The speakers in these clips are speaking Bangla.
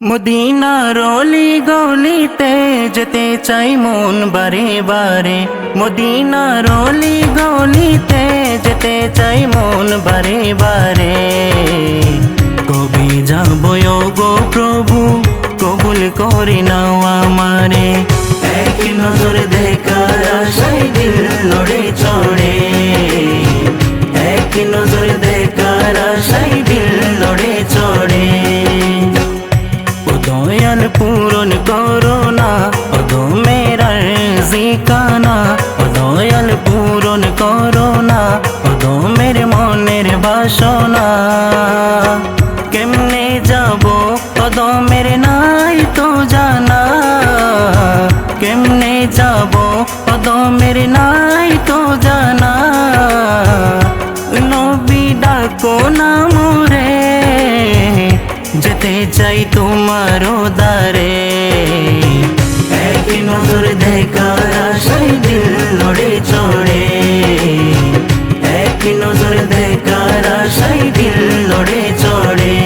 মদিনার অলি গলিতে যেতে চাই মন বারে বারে। মদিনার অলি গলিতে যেতে চাই মন বারে বারে। কবে যাবো গো প্রভু, কবুল করে নাও আমারে। এক নজর দেখার আশায় দিল নড়ে চড়ে। এক নজর দেখার আশায় দিল নড়ে চড়ে। দয়াল পূরণ করো না ওগো মেরা জিকানা। ও দয়াল পূরণ করো না ওগো মেরে মনের বাসনা। কেমনে যাবো ওগো মেরে নাই তো জানা। কেমনে যাবো ওগো মেরে নাই তো জানা। নবী ডাকো না মোরে, যেতে চাই তোমার দ্বারে। এক নজর দেখার আশায় দিল নড়ে চড়ে। এক নজর দেখার আশায় দিল নড়ে চড়ে।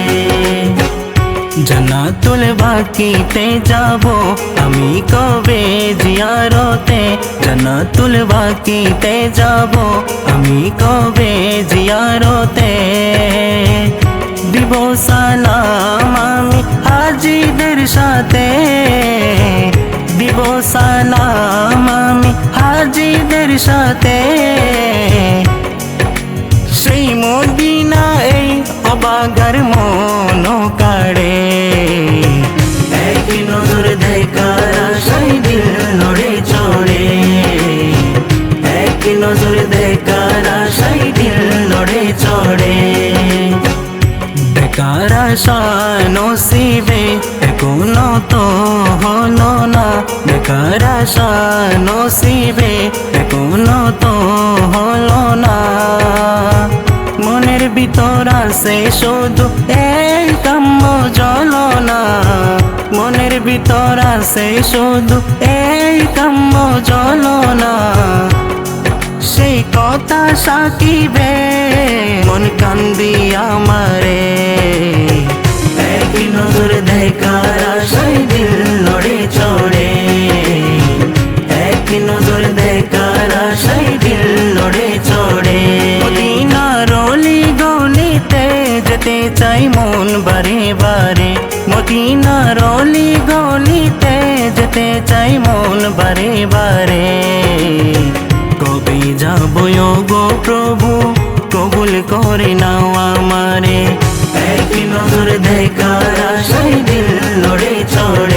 জান্নাতুল বাকিতে যাবো আমি কবে জিয়ারতে। জান্নাতুল বাকিতে যাবো আমি কবে জিয়ারতে। দিব সালাম আমি হাজিদের সাথে। দিব সালাম আমি হাজিদের সাথে। সেই মদিনা এই অবাগার মন কাড়ে। এক নজর দেখার আশায় দিল নড়ে চড়ে। এক নজর দেখার আশায় দিল নড়ে চড়ে। বেকার আশা নসিবে এখনো তো হলো না। বেকার আশা নসিবে এখনো তো হলো না। মনের ভিতর আছে শুধু এই কাম্য জ্বলনা। মনের ভিতর আছে শুধু এই কাম্য জ্বলনা। সেই কথা সাকিবে মন কান্দি আমারে। এক নজর দেখার আশায় দিল নড়ে চড়ে। এক নজর দেখার আশায় দিল নড়ে চড়ে। মদিনার অলি গলিতে যেতে চাই মন বারে বারে। মদিনার অলি গলিতে যেতে চাই মন বারে বারে। কবে যাবো গো প্রভু, কবুল করে নাও আমারে। এক নজর দেখার আশায় দিল নড়ে চড়ে।